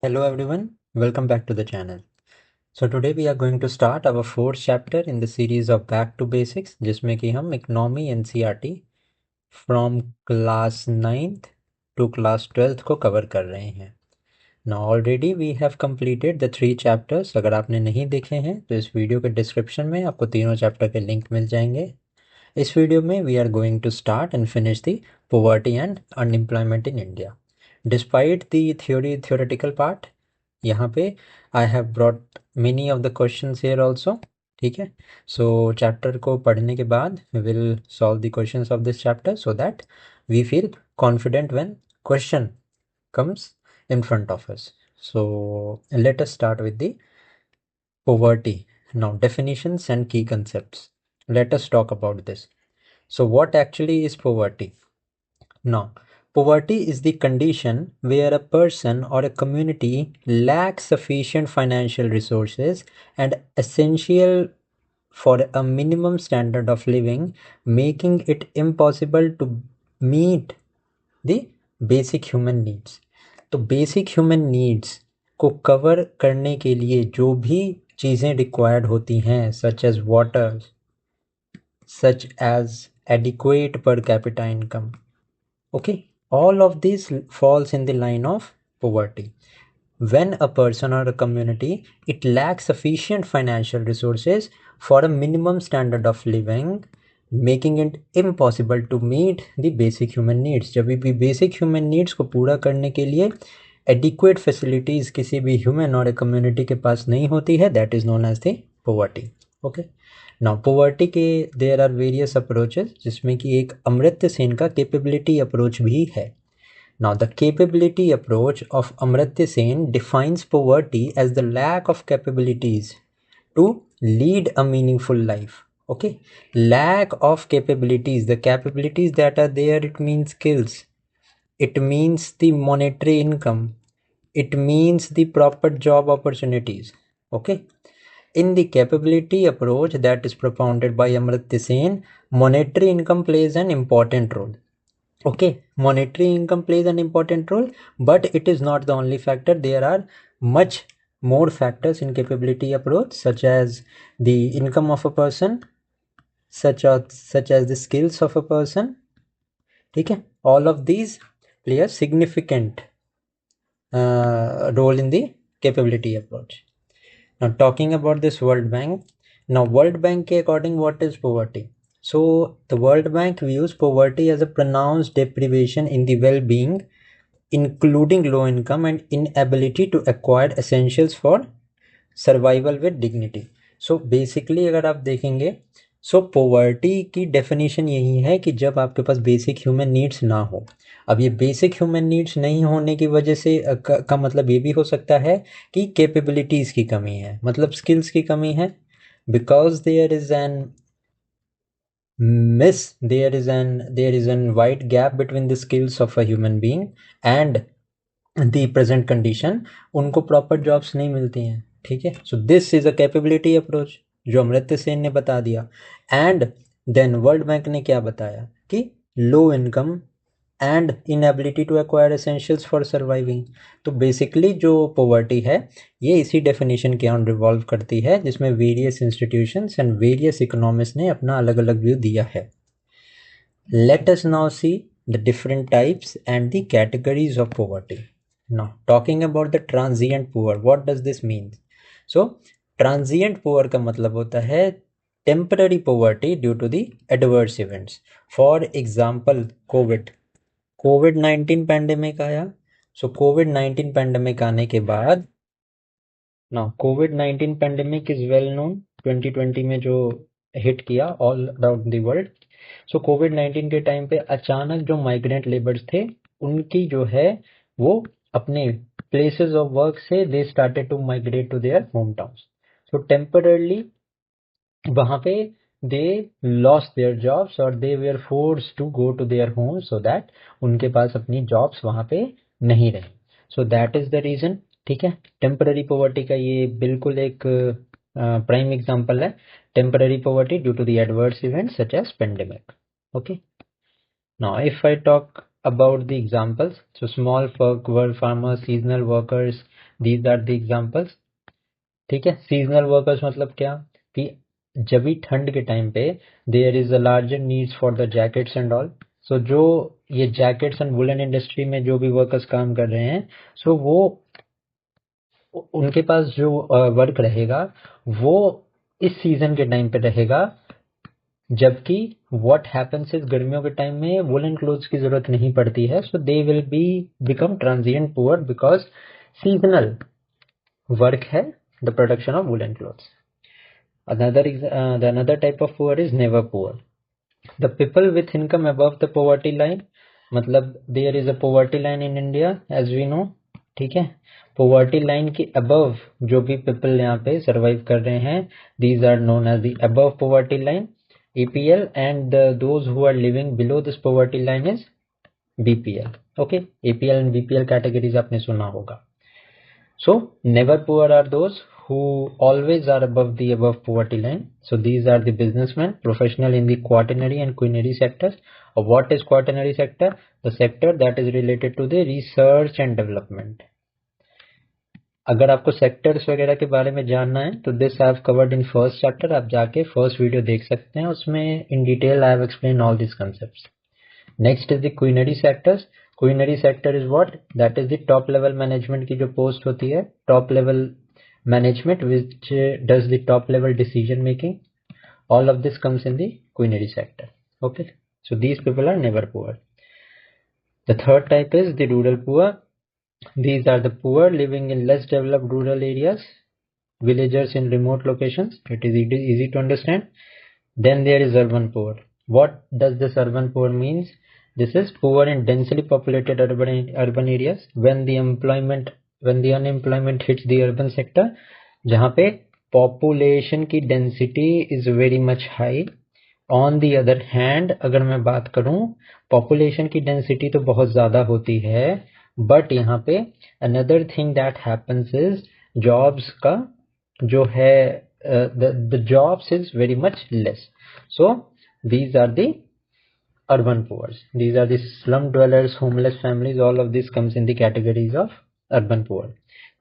Hello everyone, welcome back to the channel. So today we are going to start our fourth chapter in the series of Back to Basics जिसमें कि हम Economy NCERT from class 9th to class 12th को cover कर रहे हैं. Now already we have completed the 3 chapters. अगर आपने नहीं देखे हैं तो इस वीडियो के डिस्क्रिप्शन में आपको तीनों चैप्टर के लिंक मिल जाएंगे. इस वीडियो में we are going to start and finish the poverty and unemployment in India. Despite the theoretical part, यहाँ पे I have brought many of the questions here also. ठीक है, so chapter को पढ़ने के बाद we will solve the questions of this chapter so that we feel confident when question comes in front of us. So let us start with the poverty. Now definitions and key concepts. Let us talk about this. So what actually is poverty? Now, poverty is the condition where a person or a community lacks sufficient financial resources and essential for a minimum standard of living, making it impossible to meet the basic human needs. तो basic human needs को cover करने के लिए जो भी चीज़ें required होती हैं such as water, such as adequate per capita income, okay, all of this falls in the line of poverty. When a person or a community it lacks sufficient financial resources for a minimum standard of living, making it impossible to meet the basic human needs. जब भी basic human needs को पूरा करने के लिए adequate facilities किसी भी human और community के पास नहीं होती है, that is known as the poverty. Okay. Now poverty के there are various approaches जिसमें कि एक अमर्त्य सेन का capability approach भी है. Now the capability approach of Amartya Sen defines poverty as the lack of capabilities to lead a meaningful life. Okay, lack of capabilities, the capabilities that are there, it means skills, it means the monetary income, it means the proper job opportunities. Okay, in the capability approach that is propounded by Amartya Sen, monetary income plays an important role. Okay, monetary income plays an important role, but it is not the only factor. There are much more factors in capability approach, such as the income of a person, such as the skills of a person. Okay, all of these play a significant role in the capability approach. Now talking about this World Bank, now World Bank के according what is poverty? So the World Bank views poverty as a pronounced deprivation in the well-being, including low income and inability to acquire essentials for survival with dignity. So basically अगर आप देखेंगे, so poverty की definition यही है कि जब आपके पास basic human needs ना हो. अब ये basic human needs नहीं होने की वजह से का मतलब ये भी हो सकता है कि capabilities की कमी है, मतलब skills की कमी है, because there is an wide gap between the skills of a human being and the present condition, उनको proper jobs नहीं मिलती हैं. ठीक है, so this is a capability approach जो अमर्त्य सेन ने बता दिया. And then वर्ल्ड बैंक ने क्या बताया कि low income and inability to acquire essentials for surviving. तो बेसिकली जो poverty है ये इसी definition के ऑन रिवॉल्व करती है, जिसमें various institutions and various economists ने अपना अलग अलग व्यू दिया है. Let us now see the different types and the categories of poverty. Now talking about the transient poor, what does this mean? So transient poor का मतलब होता है temporary poverty due to the adverse events. For example, COVID-19 pandemic आया. सो COVID-19 pandemic आने के बाद now COVID-19 pandemic is well known, 2020 में जो हिट किया all around the world. So COVID-19 के टाइम पे अचानक जो माइग्रेंट लेबर्स थे उनकी जो है वो अपने प्लेसेस ऑफ वर्क से they started to migrate to their home towns. So temporarily वहां पे दे लॉस्ट देयर जॉब्स और they were forced to go to their home so that उनके पास अपनी जॉब्स वहां पे नहीं रहे. So that is the reason. ठीक है, टेम्पररी पॉवर्टी का ये बिल्कुल एक प्राइम एग्जांपल है, temporary poverty due to the adverse event such as pandemic. Okay, now if I talk about the examples, so small work farmers, seasonal workers, these are the examples. ठीक है, seasonal workers मतलब क्या कि जब भी ठंड के टाइम पे there is a larger needs for the jackets and all. So जो ये जैकेट्स एंड वुलन इंडस्ट्री में जो भी वर्कर्स काम कर रहे हैं, सो वो उनके पास जो वर्क रहेगा वो इस सीजन के टाइम पे रहेगा, जबकि व्हाट हैपेंस इज गर्मियों के टाइम में वुलन क्लोथ्स की जरूरत नहीं पड़ती है, so they will be become transient poor because seasonal work है the production of woollen clothes. Another type of poor is never poor. The people with income above the poverty line, मतलब there is a poverty line in India as we know, ठीक है। poverty line के above जो भी people यहाँ पे survive कर रहे हैं, these are known as the above poverty line, APL, and those who are living below this poverty line is BPL. Okay, APL and BPL categories आपने सुना होगा। So never poor are those who always are above the above poverty line. So these are the businessmen, professional in the quaternary and quinary sectors. What is quaternary sector? The sector that is related to the research and development. अगर आपको sectors वगैरह के बारे में जानना है तो this I have covered in first chapter, आप जाके फर्स्ट वीडियो देख सकते हैं, उसमें in detail I have explain all this concepts. Next is the quinary sectors. Quinary sector is what? That is the top level management की जो post होती है, top level management which does the top level decision making, all of this comes in the quinary sector. Okay, so these people are never poor. The third type is the rural poor. These are the poor living in less developed rural areas, villagers in remote locations. It is easy to understand. Then there is urban poor. What does this urban poor means? This is poor in densely populated urban areas when the unemployment hits the urban sector, जहाँ पे population की density is very much high. On the other hand, अगर मैं बात करूं, population की density तो बहुत ज़्यादा होती है, बट यहाँ पे another thing that happens is jobs का जो है the jobs is very much less. So these are the urban poor. These are the slum dwellers, homeless families, all of this comes in the categories of urban poor.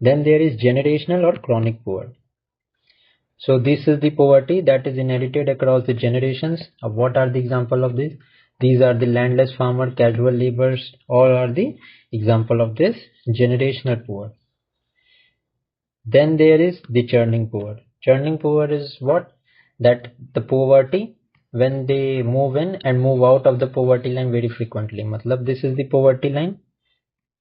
Then there is generational or chronic poor. So this is the poverty that is inherited across the generations. What are the example of this? These are the landless farmer, casual laborers, all are the example of this generational poor. Then there is the churning poor. Churning poor is what? That the poverty when they move in and move out of the poverty line very frequently. Matlab this is the poverty line.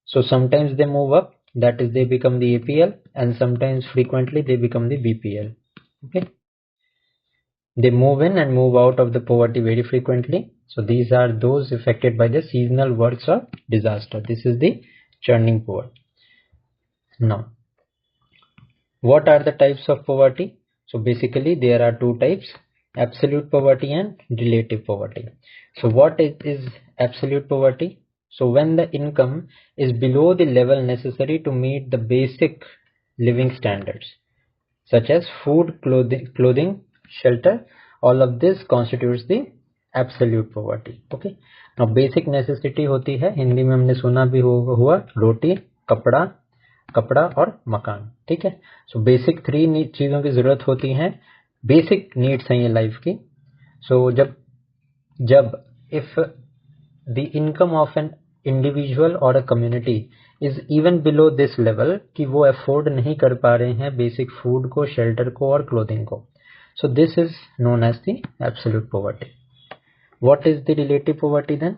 So sometimes they move up, that is they become the APL, and sometimes frequently they become the BPL. Okay. They move in and move out of the poverty very frequently. So these are those affected by the seasonal works or disaster. This is the churning poor. Now, what are the types of poverty? So basically there are two types, absolute poverty and relative poverty. So what is absolute poverty? So when the income is below the level necessary to meet the basic living standards, such as food, clothing, shelter, all of this constitutes the absolute poverty. Okay, now basic necessity होती है, हिंदी में हमने सुना भी हुआ रोटी, कपड़ा और मकान। ठीक है, सो बेसिक 3 चीजों की जरूरत होती है, बेसिक नीड्स हैं ये लाइफ की। सो जब if the income of an individual और a community is even below this level कि वो अफोर्ड नहीं कर पा रहे हैं बेसिक फूड को, शेल्टर को और क्लोथिंग को, so this is known as the absolute poverty. What is the relative poverty then?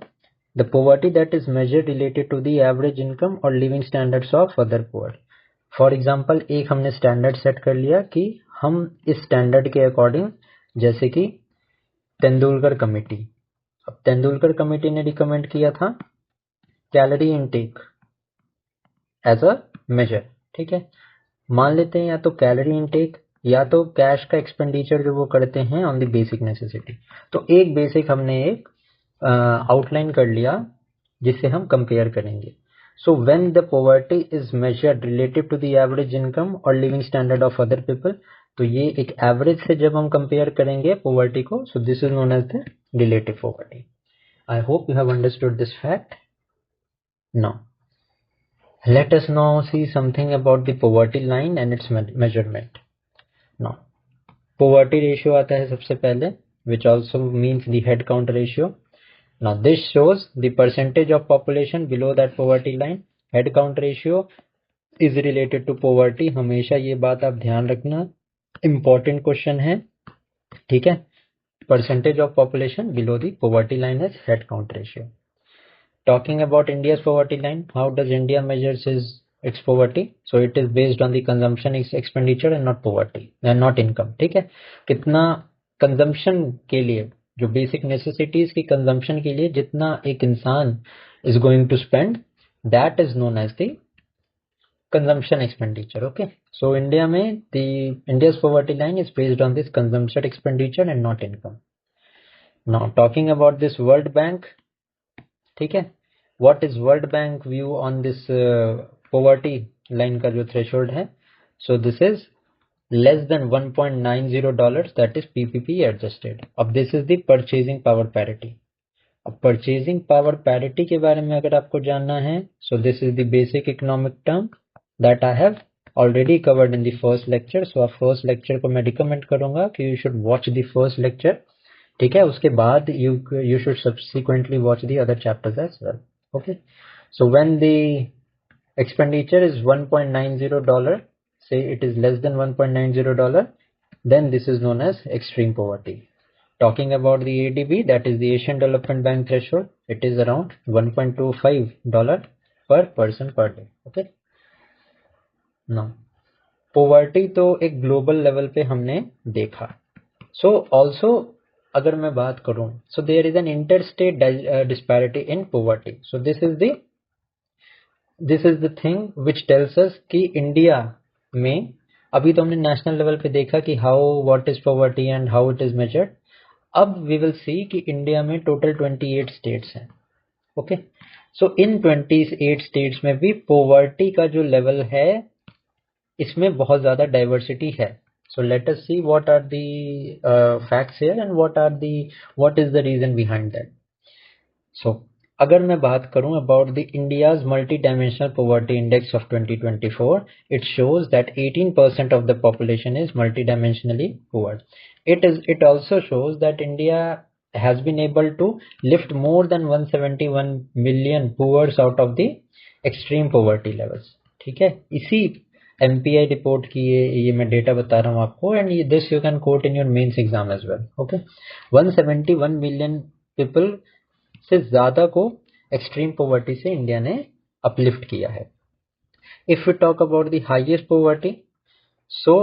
The poverty that is measured related to the average income or living standards of other poor. For example, एक हमने standard set कर लिया कि हम इस standard के according, जैसे कि तेंदुलकर कमेटी, अब तेंदुलकर कमेटी ने रिकमेंड किया था calorie intake as a measure. ठीक है, मान लेते हैं या तो कैलोरी इनटेक या तो कैश का एक्सपेंडिचर जो वो करते हैं ऑन द बेसिक नेसेसिटी। तो एक बेसिक हमने एक आउटलाइन कर लिया जिससे हम कंपेयर करेंगे। So when the poverty is measured relative to the average income और living standard of other people, तो ये एक एवरेज से जब हम कंपेयर करेंगे पॉवर्टी को, so this is known as the relative poverty. I hope you have understood this fact. Now Let us now see something about the poverty line and its measurement. Now, poverty ratio आता है सबसे पहले, which also means the head count ratio. Now, this shows the percentage of population below that poverty line. Head count ratio is related to poverty. हमेशा ये बात आप ध्यान रखना, important question है, ठीक है. Percentage of population below the poverty line is head count ratio. Talking about India's poverty line, how does India measures its poverty? So it is based on the consumption expenditure and not poverty and not income. ठीक है, कितना consumption के लिए, जो basic necessities की consumption के लिए जितना एक इंसान is going to spend, that is known as the consumption expenditure. Okay, so India में India's poverty line is based on this consumption expenditure and not income. Now talking about this World Bank, ठीक है, what is World Bank view on this poverty line का जो threshold है? So this is less than $1.90, that is PPP adjusted. अब this is the purchasing power parity. अब purchasing power parity के बारे में अगर आपको जानना है, so this is the basic economic term that I have already covered in the first lecture. So आप first lecture को मैं recommend करूँगा कि you should watch the first lecture, ठीक है. उसके बाद you should subsequently watch the other chapters as well. Okay, so when the expenditure is $1.90, say it is less than $1.90, then this is known as extreme poverty. Talking about the ADB, that is the Asian Development Bank threshold, it is around $1.25 per person per day. Okay, now poverty तो एक global level पे हमने देखा. So also अगर मैं बात करूं, so there is an interstate disparity in poverty. So this is the thing which tells us कि इंडिया में अभी तो हमने नेशनल लेवल पे देखा कि what is poverty and how it is measured. अब we will see कि इंडिया में टोटल 28 states हैं. Okay, so in 28 states में भी poverty का जो लेवल है इसमें बहुत ज़्यादा डाइवर्सिटी है. So let us see what are the facts here and what is the reason behind that. So अगर मैं बात करूं about the India's multi-dimensional poverty index of 2024, it shows that 18% of the population is multidimensionally poor. It also shows that India has been able to lift more than 171 million poors out of the extreme poverty levels. ठीक है, इसी MPI report की ये मैं data बता रहा हूँ आपको, and this you can quote in your mains exam as well. Okay, 171 million people से ज्यादा को एक्सट्रीम पॉवर्टी से इंडिया ने अपलिफ्ट किया है. If you talk about the highest poverty, so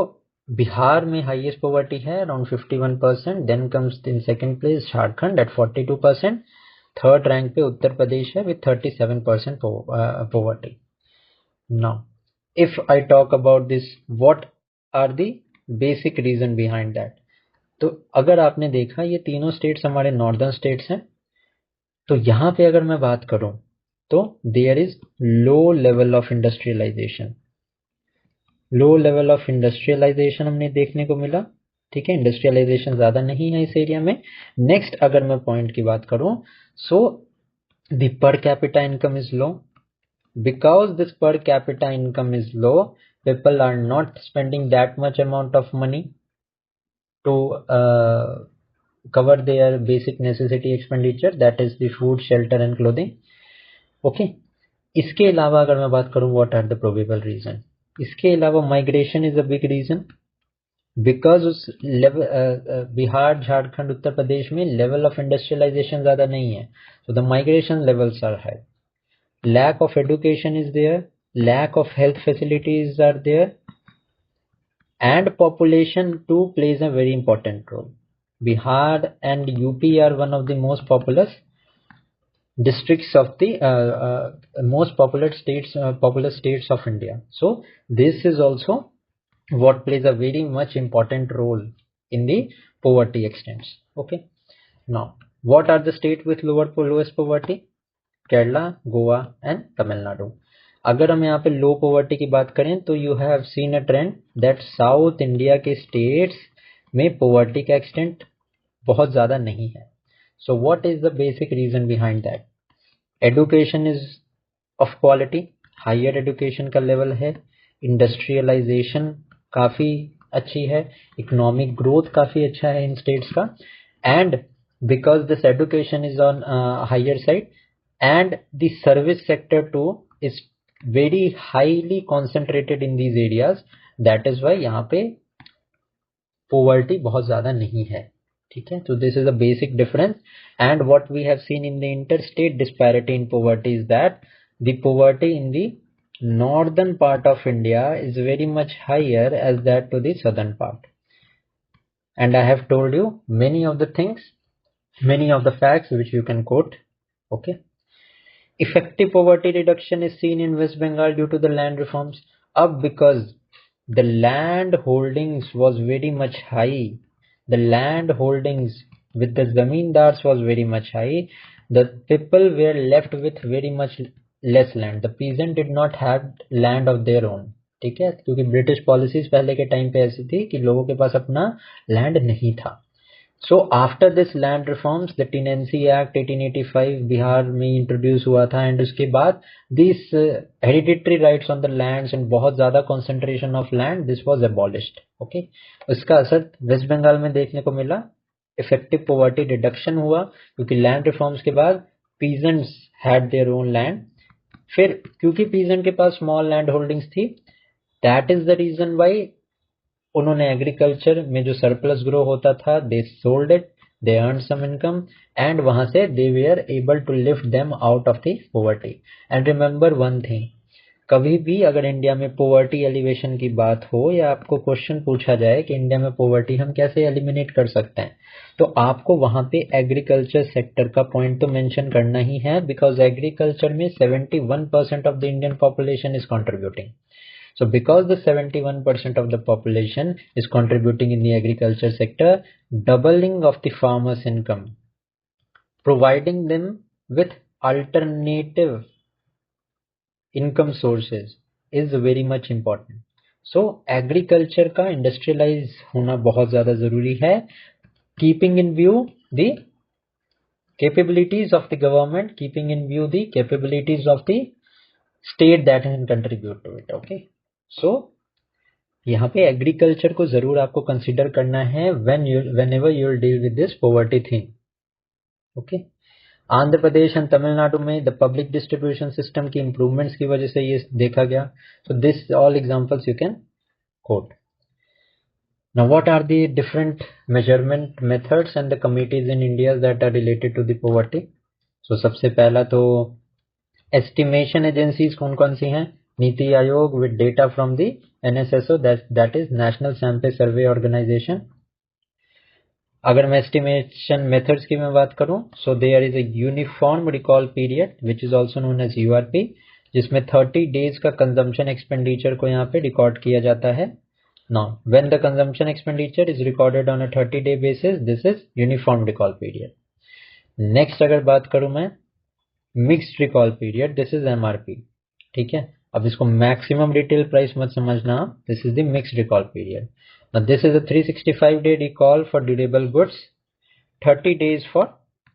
Bihar में हाईएस्ट पॉवर्टी है around 51%. Then comes in second place Jharkhand at 42%. Third rank पे उत्तर प्रदेश है with 37% poverty. Now if I talk about this, what are the basic reason behind that? तो अगर आपने देखा ये तीनों स्टेट्स हमारे नॉर्दर्न स्टेट्स हैं, तो यहाँ पे अगर मैं बात करूं तो there is low level of industrialisation. Low level of industrialisation हमने देखने को मिला. ठीक है, इंडस्ट्रियलाइजेशन ज्यादा नहीं है इस एरिया में. नेक्स्ट अगर मैं पॉइंट की बात करूं, so the per capita income is low. Because this per capita income is low, people are not spending that much amount of money to cover their basic necessity expenditure, that is the food, shelter and clothing. Okay, इसके अलावा अगर मैं बात करूं what are the probable reason, इसके अलावा migration is a big reason. Because उस level Bihar, Jharkhand, Uttar Pradesh में लेवल ऑफ इंडस्ट्रियलाइजेशन ज्यादा नहीं है, so the migration levels are high. Lack of education is there, lack of health facilities are there, and population too plays a very important role. Bihar and UP are one of the most populous districts of the most populous states of India. So this is also what plays a very much important role in the poverty extents. Okay, now what are the states with lowest poverty? Kerala, Goa and Tamil Nadu. अगर हम यहाँ पे लो poverty की बात करें तो you have seen a trend that South India के states में पॉवर्टी का एक्सटेंट बहुत ज्यादा नहीं है. So what is the basic reason behind that? Education is of quality. Higher education का लेवल है, इंडस्ट्रियलाइजेशन काफ़ी अच्छी है, इकोनॉमिक ग्रोथ काफ़ी अच्छा है इन स्टेट्स का, and because this education is on higher side and the service sector too is very highly concentrated in these areas, that is Y यहाँ पे पोवर्टी बहुत ज़्यादा नहीं है। ठीक है, तो this is a basic difference and what we have seen in the inter state disparity in poverty is that the poverty in the northern part of India is very much higher as that to the southern part, and I have told you many of the things, many of the facts which you can quote. Okay, effective poverty reduction is seen in West Bengal due to the land reforms. Up because the land holdings was very much high, the land holdings with the zamindars was very much high, the people were left with very much less land, the peasant did not have land of their own. ठीक है, क्योंकि British policies पहले के time पे ऐसी थी कि लोगों के पास अपना लैंड नहीं था. So after this land reforms, the Tenancy Act 1885 Bihar में इंट्रोड्यूस हुआ था, एंड उसके बाद this hereditary rights on the lands and बहुत ज्यादा concentration of land, this was abolished. Okay, उसका असर वेस्ट बंगाल में देखने को मिला, इफेक्टिव पॉवर्टी रिडक्शन हुआ क्योंकि लैंड रिफॉर्म्स के बाद peasants had their own land. फिर क्योंकि पीजेंट के पास स्मॉल लैंड होल्डिंग्स थी, that is the reason why उन्होंने एग्रीकल्चर में जो सरप्लस ग्रो होता था, they sold it, they earn some income, and वहां से they were able to lift them out of the poverty. And remember one thing, कभी भी अगर इंडिया में पोवर्टी एलिवेशन की बात हो या आपको क्वेश्चन पूछा जाए कि इंडिया में पोवर्टी हम कैसे एलिमिनेट कर सकते हैं, तो आपको वहां पे एग्रीकल्चर सेक्टर का पॉइंट तो मेंशन करना ही है, बिकॉज एग्रीकल्चर में 71% of the Indian population is contributing. So because the 71% of the population is contributing in the agriculture sector, doubling of the farmers' income, providing them with alternative income sources is very much important. So agriculture का industrialize होना बहुत ज़्यादा ज़रूरी है, keeping in view the capabilities of the government, keeping in view the capabilities of the state that can contribute to it. Okay. सो यहाँ पे agriculture को जरूर आपको कंसिडर करना है whenever you will deal with this poverty thing. Okay, Andhra Pradesh and Tamil Nadu में the public distribution system की improvements की वजह से ये देखा गया. So this all examples you can quote. Now what are the different measurement methods and the committees in India that are related to the poverty. So सबसे पहला तो एस्टिमेशन एजेंसीज कौन कौन सी हैं? NITI Aayog with data from the NSSO, that is National Sample Survey Organization. अगर मैं estimation methods की मैं बात करूं, so there is a uniform recall period which is also known as URP, जिसमें 30 days का consumption expenditure को यहाँ पे रिकॉर्ड किया जाता है. Now when the consumption expenditure is recorded on a 30-day basis, this is uniform recall period. Next अगर बात करूं मैं mixed recall period, this is MRP. ठीक है, अब इसको मैक्सिमम रिटेल प्राइस मत समझना, this is the mixed recall period. This is a 365 day recall for durable goods, 30 days for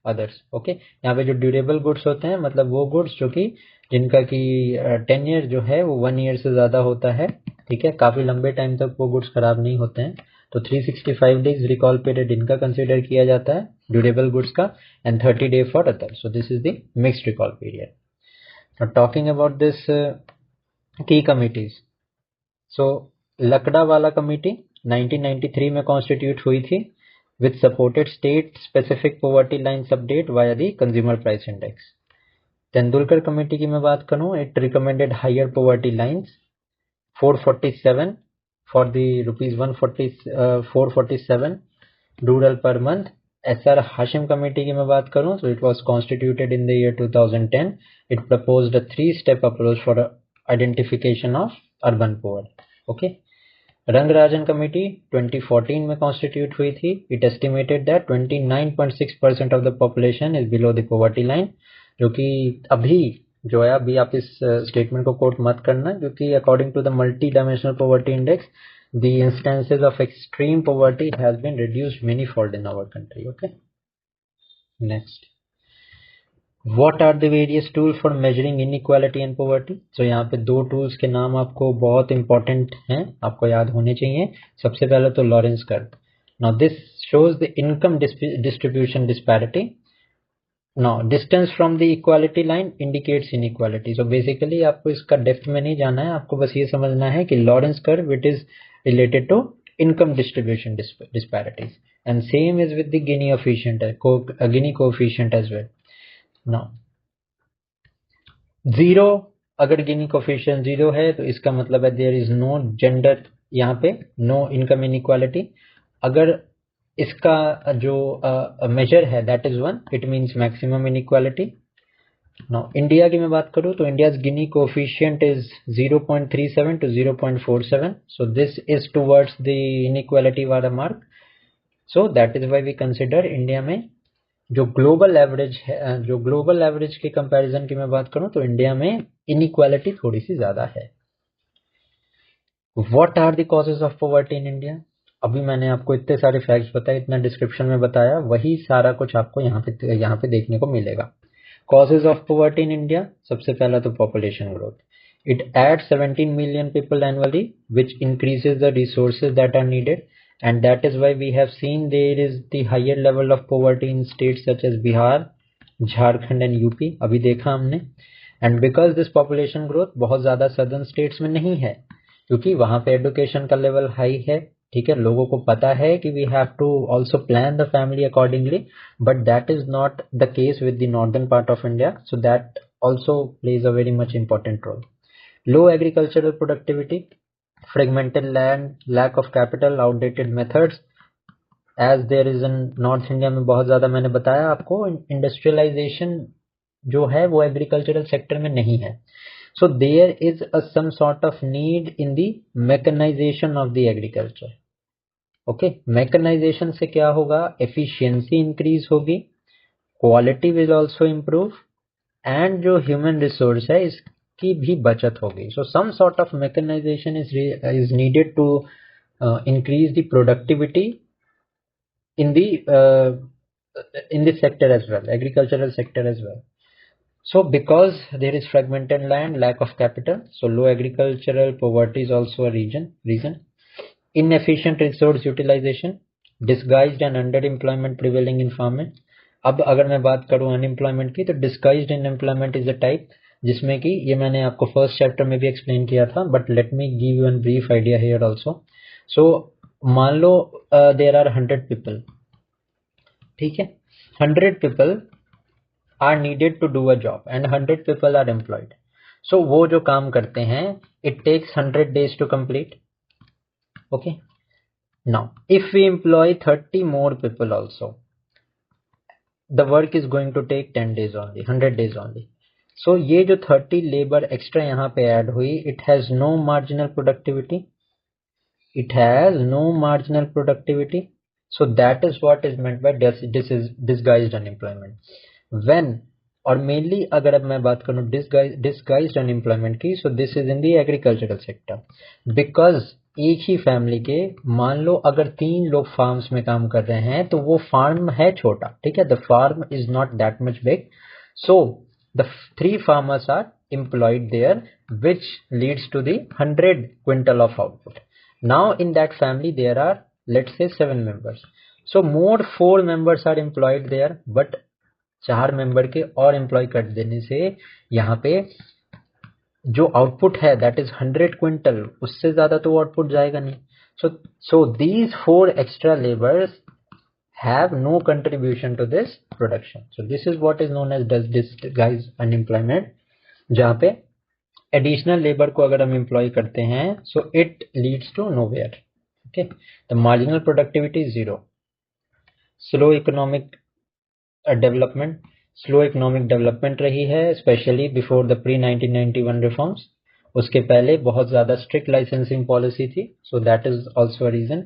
others. Okay, यहाँ पे जो ड्यूरेबल गुड्स होते हैं मतलब वो गुड्स जो कि जिनका की टेन्योर जो है वो 1 ईयर से ज्यादा होता है. ठीक है, काफी लंबे टाइम तक वो गुड्स खराब नहीं होते हैं, तो 365 डेज रिकॉल पीरियड इनका कंसिडर किया जाता है ड्यूरेबल गुड्स का, and 30 day for other. So this is the mixed recall period. Talking about this की committees, so Lakdawala committee 1993 में कॉन्स्टिट्यूट हुई थी with supported state specific poverty lines update via the consumer price index. Tendulkar committee की मैं बात करूं, it recommended higher poverty lines 447 for the rupees 447 rural per month. SR Hashim committee की मैं बात करूं, so it was constituted in the year 2010. It proposed a 3-step approach for identification of urban poor. Okay. Rangarajan committee 2014 में constitute हुई थी. It estimated that 29.6% of the population is below the poverty line, जो कि अभी जो है, अभी आप इस स्टेटमेंट को कोट मत करना, क्योंकि according to the multidimensional poverty index the instances of extreme poverty has been reduced manifold in our country. Okay, next, What are the various tools for measuring inequality and poverty? So यहाँ पे दो tools के नाम आपको बहुत important हैं, आपको याद होने चाहिए. सबसे पहले तो Lawrence curve. Now this shows the income distribution disparity. Now distance from the equality line indicates inequality. So basically आपको इसका डेप्थ में नहीं जाना है, आपको बस ये समझना है कि Lawrence curve it is related to income distribution disparities, and same is with the Gini coefficient as well. Now zero, अगर गिनी कोफिशिएंट जीरो है तो इसका मतलब है देयर इज नो जेंडर, यहाँ पे नो इनकम इनइक्वालिटी. अगर इसका जो मेजर है that is one, it means maximum inequality. Now India की मैं बात करूँ तो India's Gini coefficient is 0.37 to 0.47. So this is towards the inequality वाला mark. So that is why we consider India में जो ग्लोबल एवरेज है, जो ग्लोबल एवरेज के कंपैरिजन की मैं बात करूं तो इंडिया में इनइक्वालिटी थोड़ी सी ज्यादा है. What are the causes of poverty in India? अभी मैंने आपको इतने सारे फैक्ट्स बताए, इतना डिस्क्रिप्शन में बताया, वही सारा कुछ आपको यहाँ पे देखने को मिलेगा. Causes of poverty in India, सबसे पहला तो population growth. It adds 17 million people annually, which increases the resources that are needed, and that is why we have seen there is the higher level of poverty in states such as Bihar, Jharkhand and UP. अभी देखा हमने. and because this population growth बहुत ज़्यादा southern states में नहीं है, क्योंकि वहाँ पे एडुकेशन का लेवल हाई है, ठीक है, लोगों को पता है कि we have to also plan the family accordingly, but that is not the case with the northern part of India. So that also plays a very much important role. Low agricultural productivity, fragmented land, lack of capital, outdated methods, as there is in north India में बहुत ज़्यादा मैंने बताया आपको industrialisation जो है वो agricultural sector में नहीं है. So there is some sort of need in the mechanization of the agriculture. Okay, mechanization से क्या होगा, efficiency increase होगी, quality will also improve, and जो human resource है इसकी भी बचत होगी. So some sort of mechanization is needed to increase the productivity in the sector as well, agricultural sector as well. So because there is fragmented land, lack of capital, so low agricultural poverty is also a reason. Inefficient resource utilization, disguised and underemployment prevailing in farming. अब अगर मैं बात करूं unemployment की तो disguised unemployment is a type, जिसमें कि ये मैंने आपको फर्स्ट चैप्टर में भी एक्सप्लेन किया था, but let me give you an brief idea here also. So मान लो देयर आर 100 पीपल, ठीक है, 100 people are needed to do a job and 100 people are employed. So वो जो काम करते हैं it takes 100 days to complete. Okay. Now if we employ 30 more people also, the work is going to take 10 days only, 100 days only. So ये जो 30 labor extra यहाँ पे add हुई, it has no marginal productivity. It has no marginal productivity. So that is what is meant by this is disguised unemployment. When और mainly अगर अब मैं बात करूँ डिस्गाइज्ड अनएम्प्लॉयमेंट की, सो this is in the agricultural sector. Because एक ही family के मान लो अगर 3 लोग फार्म्स में काम कर रहे हैं तो वो फार्म है छोटा, ठीक है, the farm is not that much big. So the 3 farmers are employed there, which leads to the 100 quintal of output. Now in that family there are, let's say, 7 members. So more 4 members are employed there, but 4 member के और employ कर देने से यहाँ पे जो output है that is 100 quintal, उससे ज्यादा तो आउटपुट जाएगा नहीं. So these 4 extra labours have no contribution to this production. So this is what is known as disguised unemployment, जहाँ पे एडिशनल लेबर को अगर हम एम्प्लॉय करते हैं so it leads to nowhere. Okay, the marginal productivity is 0. Slow economic development, slow economic development रही है specially before the pre 1991 reforms. उसके पहले बहुत ज़्यादा स्ट्रिक्ट लाइसेंसिंग पॉलिसी थी, so that is also a reason.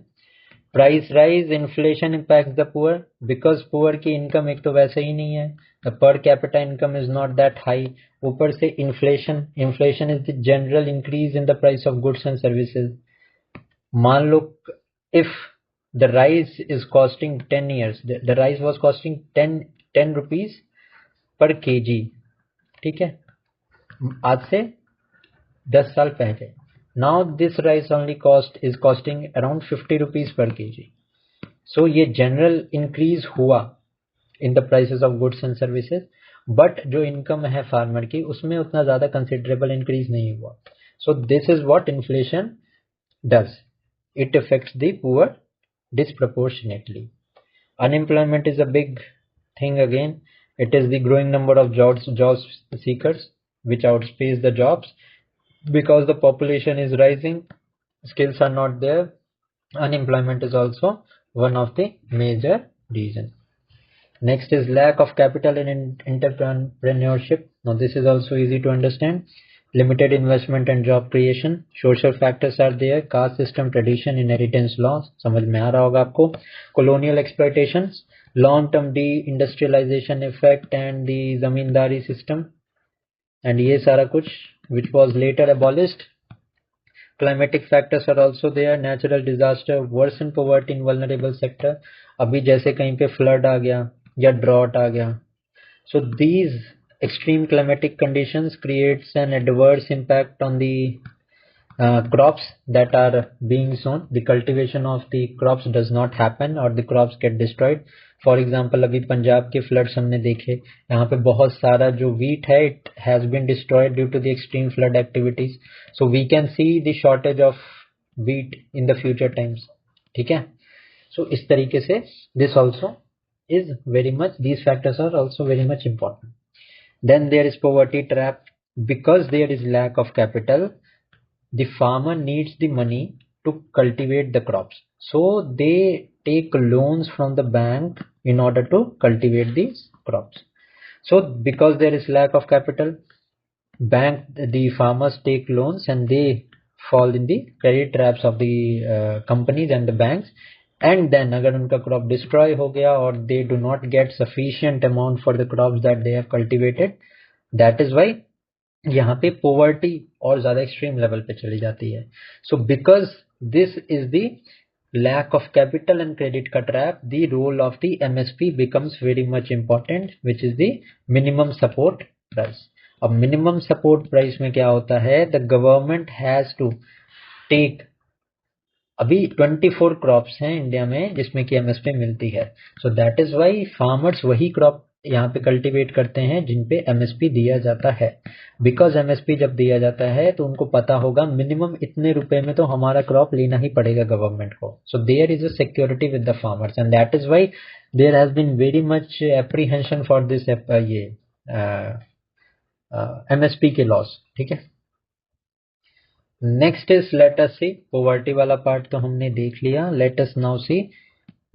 Price rise, inflation impact the poor, because poor की income एक तो वैसे ही नहीं है, the per capita income is not that high, ऊपर से inflation is the general increase in the price of goods and services. मान लो if the rice is costing 10 years, the rice was costing 10 rupees per kg, ठीक है, आज से 10 साल पहले. Now this rice only cost is costing around 50 rupees per kg. So ये general increase हुआ in the prices of goods and services, but जो income है फार्मर की उसमें उतना ज्यादा कंसिडरेबल इंक्रीज नहीं हुआ. So this is what inflation does. It affects the poor disproportionately. Unemployment is a big thing again. It is the growing number of jobs seekers which outpace the jobs because the population is rising, skills are not there. Unemployment is also one of the major reasons. Next is lack of capital in entrepreneurship. Now this is also easy to understand. Limited investment and job creation. Social factors are there. Caste system, tradition, inheritance laws. समझ में आ रहा होगा आपको. Colonial exploitations, long-term de-industrialization effect and the zamindari system. And ये सारा कुछ which was later abolished. Climatic factors are also there. Natural disaster, worsen poverty in vulnerable sector. अभी जैसे कहीं पे flood आ गया या drought आ गया. So these extreme climatic conditions creates an adverse impact on the crops that are being sown. The cultivation of the crops does not happen or the crops get destroyed. For example, अभी पंजाब के floods हमने देखे, यहाँ पे बहुत सारा जो wheat है it has been destroyed due to the extreme flood activities. So we can see the shortage of wheat in the future times. ठीक है. So इस तरीके से this also is very much, these factors are also very much important. Then there is poverty trap. Because there is lack of capital, the farmer needs the money to cultivate the crops. So they take loans from the bank in order to cultivate these crops. So because there is lack of capital, the farmers take loans and they fall in the credit traps of the companies and the banks. And then अगर उनका crop destroy हो गया or they do not get sufficient amount for the crops that they have cultivated, that is why यहाँ पे poverty और ज़्यादा extreme level पे चली जाती है. So because this is the lack of capital and credit का trap, the role of the MSP becomes very much important, which is the minimum support price. अब minimum support price में क्या होता है, the government has to take, अभी 24 crops हैं India में जिसमें कि एमएसपी मिलती है. So that is why farmers वही क्रॉप यहाँ पे कल्टीवेट करते हैं जिन पे एमएसपी दिया जाता है. बिकॉज एमएसपी जब दिया जाता है तो उनको पता होगा मिनिमम इतने रुपए में तो हमारा क्रॉप लेना ही पड़ेगा गवर्नमेंट को. So there is a security with the farmers and that is why there has been very much apprehension for this ये एमएसपी के लॉस. ठीक है. Next is let us see, poverty वाला पार्ट तो हमने देख लिया. Let us now see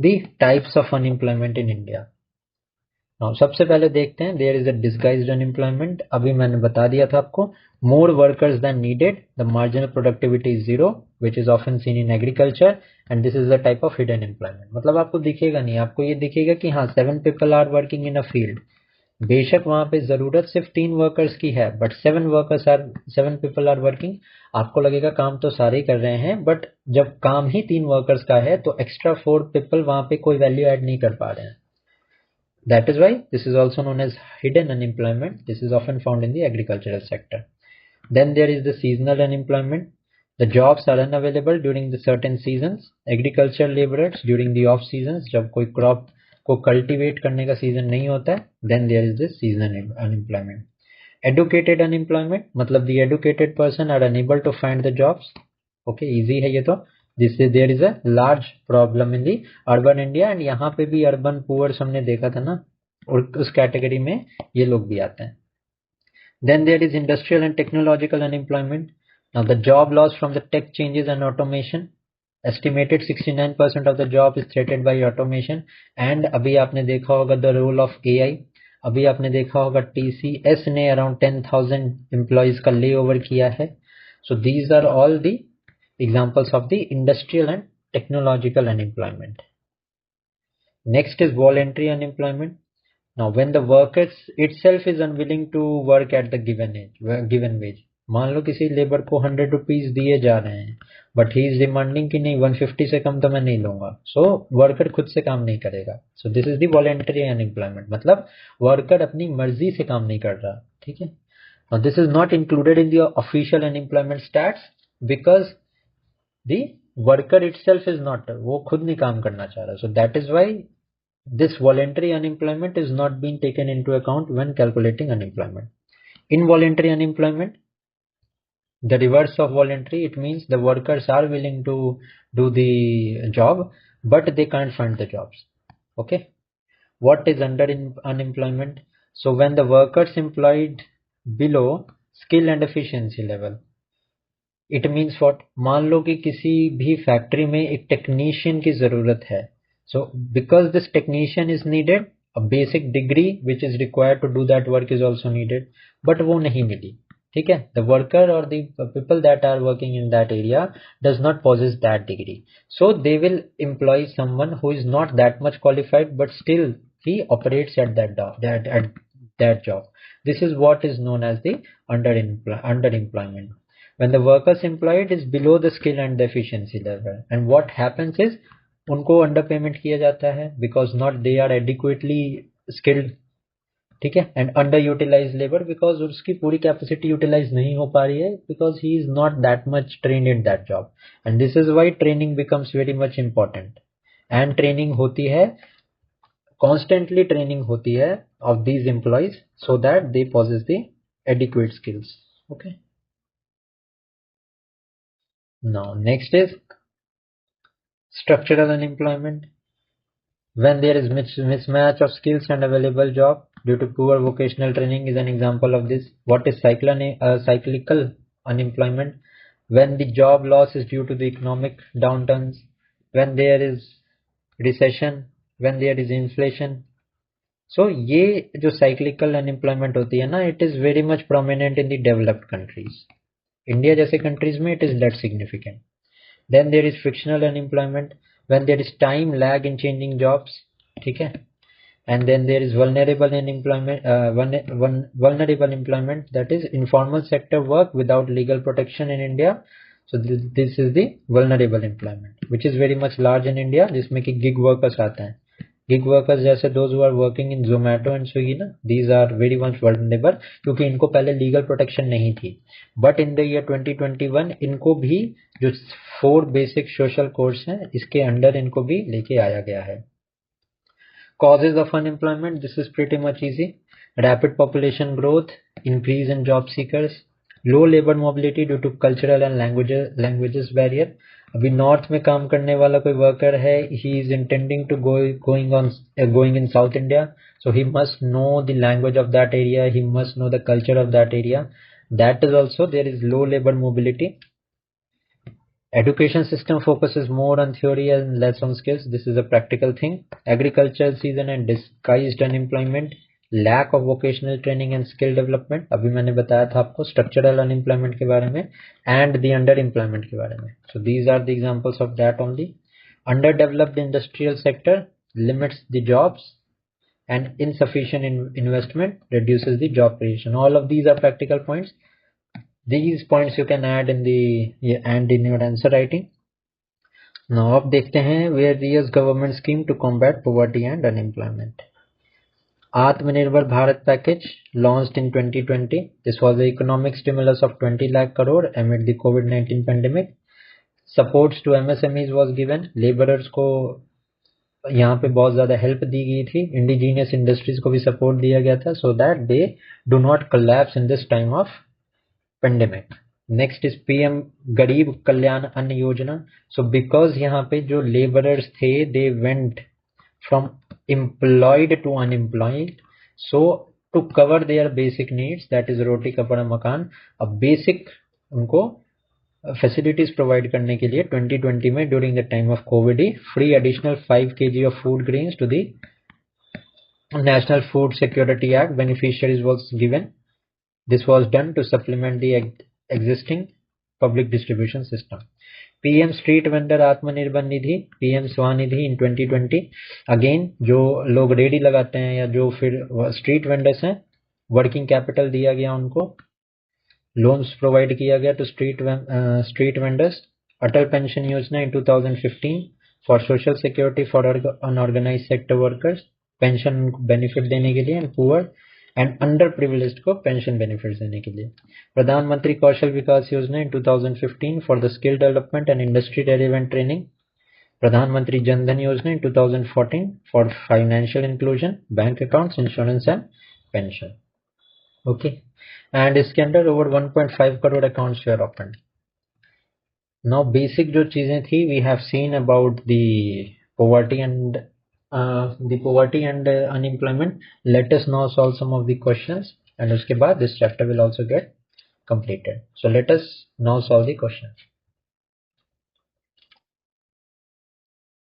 the types of unemployment in India. Now सबसे पहले देखते हैं there is a disguised unemployment. अभी मैंने बता दिया था आपको, more workers then needed, the marginal productivity is zero which is often seen in agriculture and this is the type of hidden employment. मतलब आपको दिखेगा नहीं, आपको ये दिखेगा कि हाँ 7 people are working in a field. बेशक वहां पे जरूरत सिर्फ 3 वर्कर्स की है बट 7 पीपल आर वर्किंग. आपको लगेगा काम तो सारे ही कर रहे हैं, बट जब काम ही 3 वर्कर्स का है तो एक्स्ट्रा 4 पीपल वहां पे कोई वैल्यू ऐड नहीं कर पा रहे हैं. That is why this is also known as hidden unemployment. This is often found in the agricultural sector. Then there is the seasonal unemployment. The jobs are unavailable during the certain seasons. Agricultural laborers during the off seasons, जब कोई crop को cultivate करने का season नहीं होता है, then there is this season unemployment. Educated unemployment मतलब the educated person are unable to find the jobs. Okay, easy है ये तो. जिससे there is a large problem in the urban India and यहाँ पे भी अर्बन पुअर्स हमने देखा था ना, और उस कैटेगरी में ये लोग भी आते हैं. Then there is industrial and technological unemployment. Now the job loss from the tech changes and automation. Estimated 69% of the job is threatened by automation. And अभी आपने देखा होगा the role of AI. अभी आपने देखा होगा TCS ने around 10,000 employees का layover किया है. So these are all the examples of the industrial and technological unemployment. Next is voluntary unemployment. Now when the worker itself is unwilling to work at the given wage. मान लो किसी labour को 100 rupees दिए जा रहे हैं, but he is demanding कि नहीं 150 से कम तो मैं नहीं लूंगा, सो वर्कर खुद से काम नहीं करेगा। So this is the voluntary unemployment, मतलब वर्कर अपनी मर्जी से काम नहीं कर रहा, ठीक है। This is not included in the official unemployment stats because the worker itself is not, वो खुद नहीं काम करना चाह रहा, so that is why this voluntary unemployment is not being taken into account when calculating unemployment. Involuntary unemployment, the reverse of voluntary, it means the workers are willing to do the job, but they can't find the jobs. Okay. What is unemployment? So when the workers employed below skill and efficiency level, it means what, मान लो कि किसी भी factory में एक technician की जरूरत है, so because this technician is needed, a basic degree which is required to do that work is also needed, but वो नहीं मिली, ठीक है। द वर्कर और the people that are working in that area does not possess that degree, so they will employ someone who is not that much qualified but still he operates at that job. This is what is known as the underemployment. When the workers employed is below the skill and the efficiency level, and what happens is उनको under payment किया जाता है because not they are adequately skilled, ठीक है, and under utilise labour because उसकी पूरी capacity utilise नहीं हो पा रही है because he is not that much trained in that job, and this is why training becomes very much important, and training होती है, कॉन्स्टेंटली ट्रेनिंग होती है of these employees so that they possess the adequate skills. Okay. Now next is structural unemployment. When there is mismatch of skills and available job due to poor vocational training is an example of this. What is cyclical unemployment? When the job loss is due to the economic downturns, when there is recession, when there is inflation. So ये जो cyclical unemployment होती है ना, it is very much prominent in the developed countries. India जैसे countries में it is less significant. Then there is frictional unemployment when there is time lag in changing jobs, ठीक है, and then there is vulnerable unemployment, vulnerable employment, that is informal sector work without legal protection in India. So this is the vulnerable employment which is very much large in India, जिसमें कि gig workers आते हैं. Gig workers जैसे those who are working in Zomato and Swiggy ना, these are very much vulnerable क्योंकि इनको पहले legal protection नहीं थी, बट इन द ईयर 2021 इनको भी जो 4 बेसिक सोशल कोर्स हैं इसके अंडर इनको भी लेके आया गया है. Causes of unemployment, this is pretty much easy. Rapid population growth, increase in job seekers, low labor mobility due to cultural and languages barrier. अभी नॉर्थ में काम करने वाला कोई वर्कर है, he is intending to going in South India, so he must know the language of that area, he must know the culture of that area. That is also, there is low labor mobility. Education system focuses more on theory and less on skills. This is a practical thing. Agricultural season and disguised unemployment, lack of vocational training and skill development. अभी मैंने बताया था आपको structural unemployment के बारे में and the underemployment के बारे में. So these are the examples of that only. Underdeveloped industrial sector limits the jobs and insufficient investment reduces the job creation. All of these are practical points. These points you can add in your answer writing. Now अब देखते हैं various government scheme to combat poverty and unemployment. Atmanirbhar Bharat package launched in 2020. This was the economic stimulus of 20 lakh crore amid the COVID-19 pandemic. Supports to MSMEs was given. Laborers को यहाँ पे बहुत ज़्यादा help दी गई थी. Indigenous industries को भी support दिया गया था so that they do not collapse in this time of pandemic. Next is PM गरीब कल्याण अन्न योजना. So because यहाँ पे जो laborers थे they went from employed to unemployed, so to cover their basic needs, that is रोटी कपड़ा मकान, अब basic उनको facilities provide करने के लिए 2020 में during the time of COVID free additional 5 kg of food grains to the National Food Security Act beneficiaries was given. This was done to supplement the existing public distribution system. PM Street Vendor Atmanirbhar Nidhi, PM Swanidhi in 2020. Again, जो लोग ready लगाते हैं या जो फिर street vendors हैं, working capital दिया गया उनको. लोन्स प्रोवाइड किया गया to street vendors, Atal pension Yojana in 2015 for social security for unorganised sector workers, pension benefit देने के लिए, and poor and under privileged को पेंशन बेनिफिट देने के लिए। Pradhan Mantri Kaushal Vikas Yojana in 2015 for the skill development and industry relevant training, Pradhan Mantri Jan Dhan Yojana in 2014 for financial inclusion, bank accounts, insurance and pension. Okay, and इसके अंदर over 1.5 crore accounts were open. Now basic जो चीजें थी, we have seen about the poverty and unemployment. Let us now solve some of the questions, and उसके बाद this chapter will also get completed. So let us now solve the questions.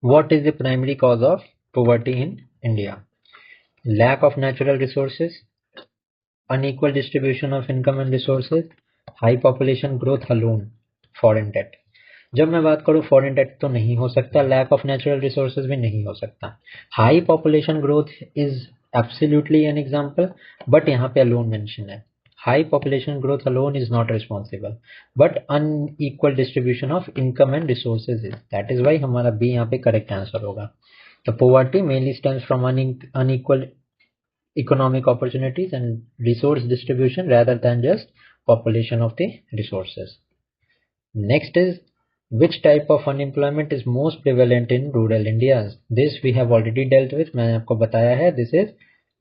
What is the primary cause of poverty in India? Lack of natural resources, unequal distribution of income and resources, high population growth alone, foreign debt. जब मैं बात करूं foreign date तो नहीं हो सकता, lack of natural resources भी नहीं हो सकता, high population growth is absolutely an example, but यहाँ पे अलोन मेंशन है। High population growth alone is not responsible, but unequal distribution of income and resources is, that is why हमारा B यहाँ पे करेक्ट आंसर होगा। The poverty mainly stems from unequal economic opportunities and resource distribution rather than just population of the resources. Next is, which type of unemployment is most prevalent in rural India? This we have already dealt with, मैंने आपको बताया है, this is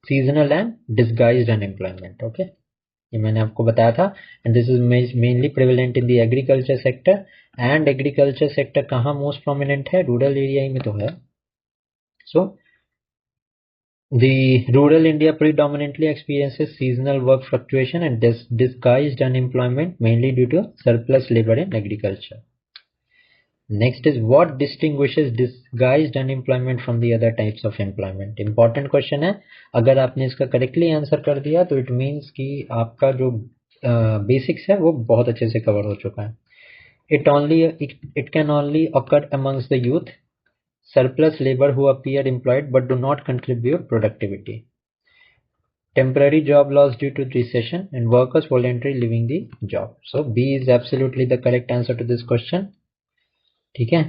seasonal and disguised unemployment. Okay, ये मैंने आपको बताया था, and this is mainly prevalent in the agriculture sector, and agriculture sector कहाँ most prominent है? Rural area में तो है. So the rural India predominantly experiences seasonal work fluctuation and disguised unemployment, mainly due to surplus labor in agriculture. Next is, what distinguishes disguised unemployment from the other types of employment? Important question है, अगर आपने इसका correctly answer कर दिया तो it means कि आपका जो basics है वो बहुत अच्छे से cover हो चुका है. It can only occur amongst the youth, surplus labor who appear employed but do not contribute productivity, temporary job loss due to recession, and workers voluntarily leaving the job. So B is absolutely the correct answer to this question. ठीक है,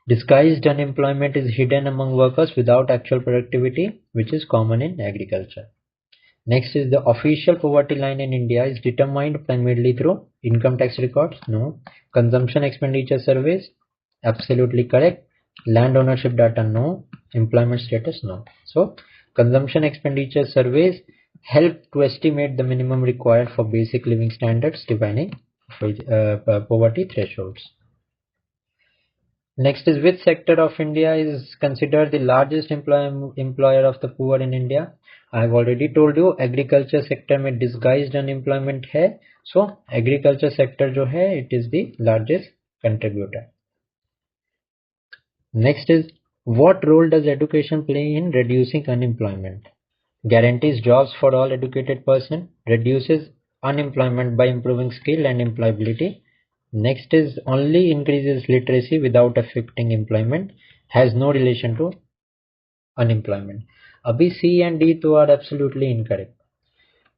disguised unemployment is hidden among workers without actual productivity, which is common in agriculture. Next is, the official poverty line in India is determined primarily through income tax records. No. Consumption expenditure surveys. Absolutely correct. Land ownership data. No. Employment status. No. So consumption expenditure surveys help to estimate the minimum required for basic living standards, defining poverty thresholds. Next is, which sector of India is considered the largest employer of the poor in India? I have already told you, agriculture sector में disguised unemployment है, so agriculture sector जो है, it is the largest contributor. Next is, what role does education play in reducing unemployment? Guarantees jobs for all educated person, reduces unemployment by improving skill and employability. Next is, only increases literacy without affecting employment, has no relation to unemployment. अभी C and D तो are absolutely incorrect.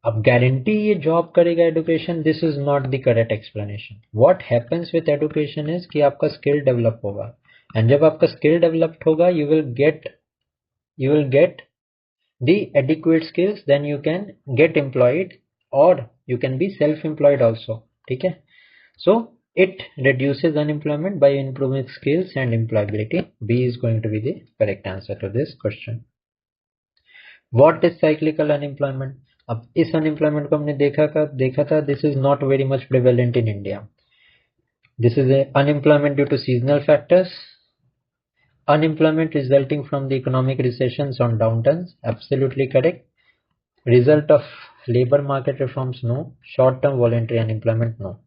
अब guarantee ये job करेगा education, this is not the correct explanation. What happens with education is कि आपका skill develop होगा, and जब आपका स्किल डेवलप्ड होगा you will get the adequate skills, then you can get employed और you can be self employed also. ठीक है, सो it reduces unemployment by improving skills and employability. B is going to be the correct answer to this question. What is cyclical unemployment? अब इस unemployment को हमने देखा था, this is not very much prevalent in India. This is a unemployment due to seasonal factors, unemployment resulting from the economic recessions on downturns. Absolutely correct. Result of labor market reforms? No. Short-term voluntary unemployment? No.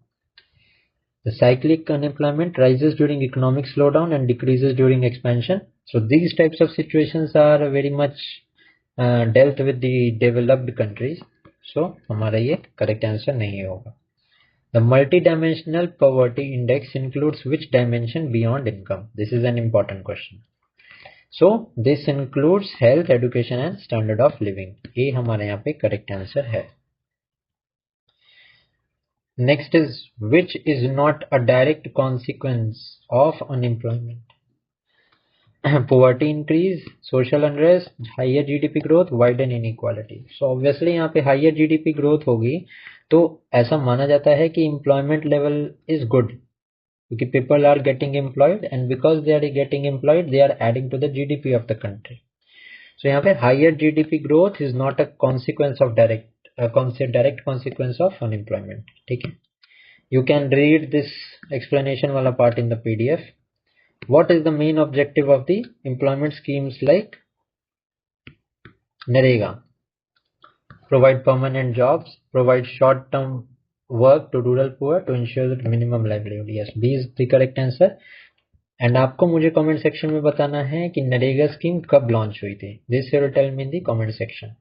The cyclic unemployment rises during economic slowdown and decreases during expansion. So these types of situations are very much dealt with the developed countries. So हमारा ये correct answer नहीं होगा. The multidimensional poverty index includes which dimension beyond income? This is an important question. So this includes health, education and standard of living. ये हमारे यहाँ पे correct answer है. Next is which is not a direct consequence of unemployment. Poverty increase, social unrest, higher GDP growth, widen inequality. So obviously यहाँ पे higher GDP growth होगी तो ऐसा माना जाता है कि employment level is good क्योंकि people are getting employed and because they are getting employed they are adding to the GDP of the country. So यहाँ पे higher GDP growth is not a consequence of direct consequence of unemployment. ठीक है. You can read this explanation वाला part in the PDF. What is the main objective of the employment schemes like NREGA? Provide permanent jobs, provide short-term work to rural poor to ensure minimum livelihood. Yes, B is the correct answer. And आपको मुझे comment section में बताना है कि NREGA scheme कब launch हुई थी. This you will tell me in the comment section.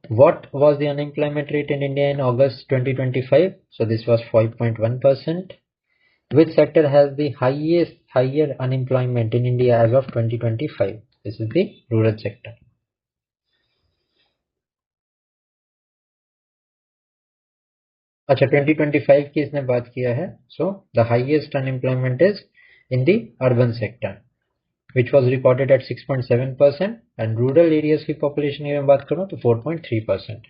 What was the unemployment rate in India in August 2025? So this was 5.1%. Which sector has the higher unemployment in India as of 2025? This is the rural sector. अच्छा 2025 की इसने बात किया है. So the highest unemployment is in the urban sector, which was recorded at 6.7%, and rural areas की population की मैं बात करूँ तो 4.3%.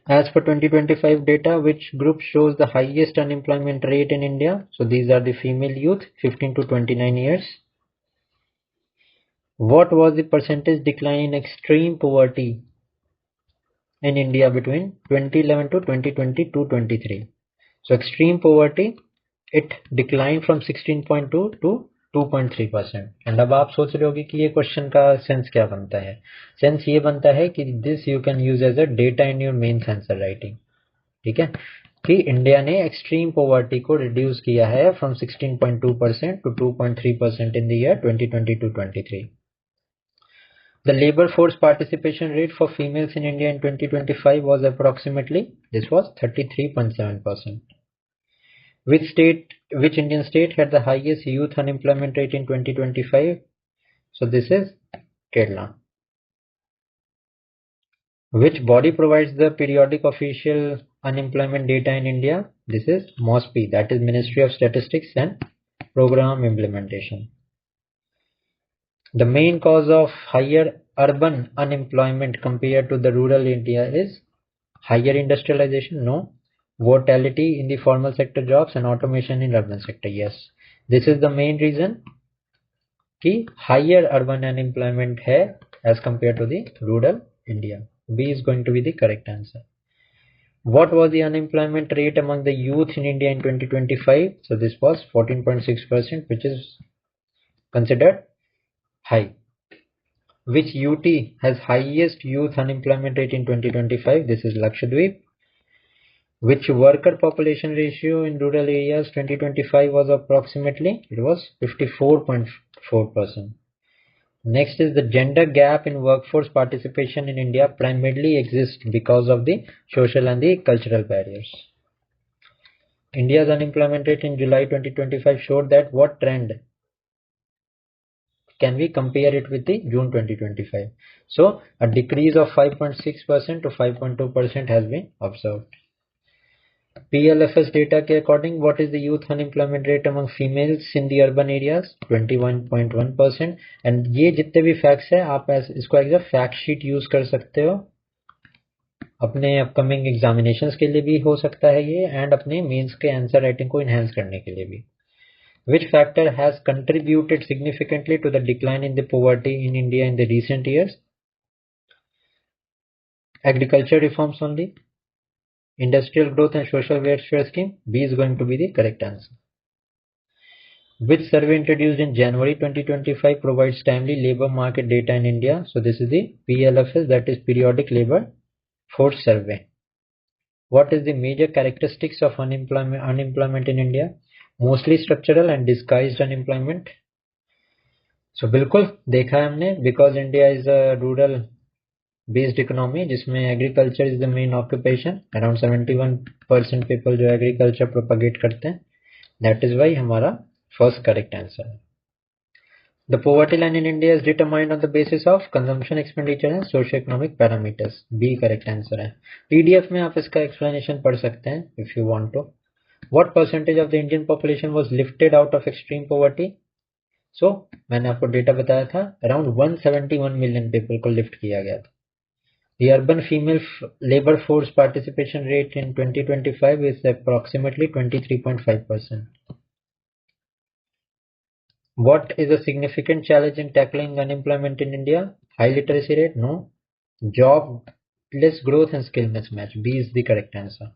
As for 2025 data, which group shows the highest unemployment rate in India? So these are the female youth 15 to 29 years. What was the percentage decline in extreme poverty in India between 2011 to 2022-23? So extreme poverty, it declined from 16.2 to 2.3%. And अब आप सोच रहे होगे कि ये question का sense क्या बनता है. सेंस ये बनता है कि this you can use as a data in your mains answer writing. ठीक है कि इंडिया ने एक्सट्रीम पॉवर्टी को रिड्यूस किया है from 16.2% to 2.3% in the year 2022-23. The labor force participation rate for females in India in 2025 was approximately, this was 33.7%. Which Indian state had the highest youth unemployment rate in 2025? So this is Kerala. Which body provides the periodic official unemployment data in India? This is MOSPI, that is Ministry of Statistics and Program Implementation. The main cause of higher urban unemployment compared to the rural India is higher industrialization? No. Mortality in the formal sector jobs and automation in urban sector? Yes. This is the main reason कि higher urban unemployment है as compared to the rural India. B is going to be the correct answer. What was the unemployment rate among the youth in India in 2025? So this was 14.6%, which is considered high. Which UT has highest youth unemployment rate in 2025? This is Lakshadweep. Which worker population ratio in rural areas 2025 was approximately? It was 54.4%. Next is the gender gap in workforce participation in India primarily exists because of the social and the cultural barriers. India's unemployment rate in July 2025 showed that what trend? Can we compare it with the June 2025? So a decrease of 5.6% to 5.2% has been observed. PLFS data के according, what is the youth unemployment rate among females in the urban areas? 21.1%. And ये जितने भी facts है आप इसको as a fact sheet use कर सकते हो अपने अपकमिंग एग्जामिनेशंस के लिए भी हो सकता है ये एंड अपने मेंस के आंसर राइटिंग को इनहेंस करने के लिए भी. Which factor has contributed significantly to the decline in the poverty in India in the recent years? Agriculture reforms only. Industrial growth and social welfare scheme? B is going to be the correct answer. Which survey introduced in January 2025 provides timely labor market data in India? So this is the PLFS, that is Periodic Labor Force Survey. What is the major characteristics of unemployment in India? Mostly structural and disguised unemployment. So बिल्कुल देखा है हमने, because India is a rural based economy जिसमें agriculture is the main occupation. Around 71% people जो agriculture propagate करते हैं. That is why हमारा first correct answer है. The poverty line in India is determined on the basis of consumption, expenditure and socio-economic parameters. B correct answer है. PDF में आप इसका explanation पढ़ सकते हैं if you want to. What percentage of the Indian population was lifted out of extreme poverty? So मैंने आपको data बताया था, around 171 million people को lift किया गया था. The urban female labor force participation rate in 2025 is approximately 23.5%. What is a significant challenge in tackling unemployment in India? High literacy rate? No. Jobless growth and skill mismatch. B is the correct answer.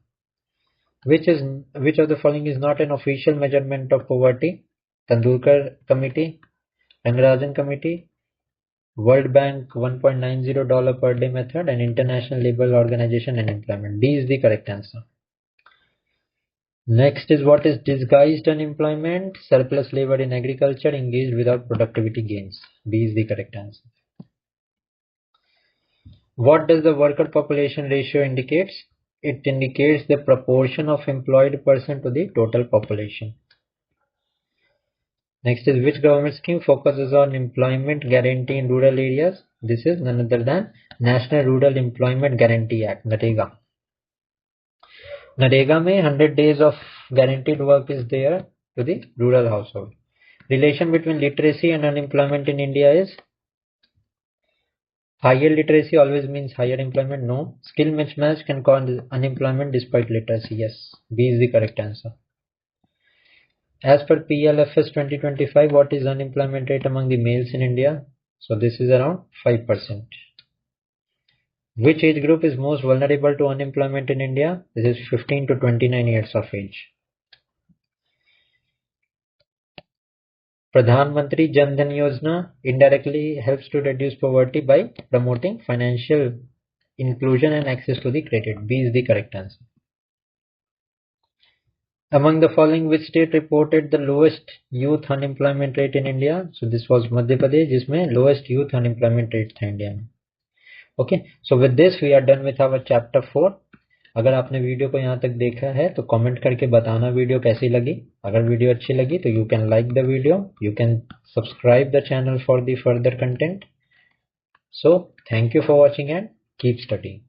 Which of the following is not an official measurement of poverty? Tendulkar Committee, Rangarajan Committee, World Bank $1.90 per day method, and International Labour Organization unemployment. D is the correct answer. Next is what is disguised unemployment? Surplus labor in agriculture engaged without productivity gains. B is the correct answer. What does the worker population ratio indicates? It indicates the proportion of employed person to the total population. Next is which government scheme focuses on employment guarantee in rural areas? This is none other than National Rural Employment Guarantee Act, NREGA. NREGA में 100 days of guaranteed work is there to the rural household. Relation between literacy and unemployment in India is higher literacy always means higher employment. No. Skill mismatch can cause unemployment despite literacy. Yes. B is the correct answer. As per PLFS 2025, what is unemployment rate among the males in India? So this is around 5%. Which age group is most vulnerable to unemployment in India? This is 15 to 29 years of age. Pradhan Mantri Jan Dhan Yojana indirectly helps to reduce poverty by promoting financial inclusion and access to the credit. B is the correct answer. Among the following, which state reported the lowest youth unemployment rate in India? So this was Madhya Pradesh, जिसमें lowest youth unemployment rate था India में. Okay, so with this we are done with our chapter 4. अगर आपने video को यहाँ तक देखा है तो कमेंट करके बताना वीडियो कैसी लगी. अगर वीडियो अच्छी लगी तो you can like the video, you can subscribe the channel for the further content. So thank you for watching and keep studying.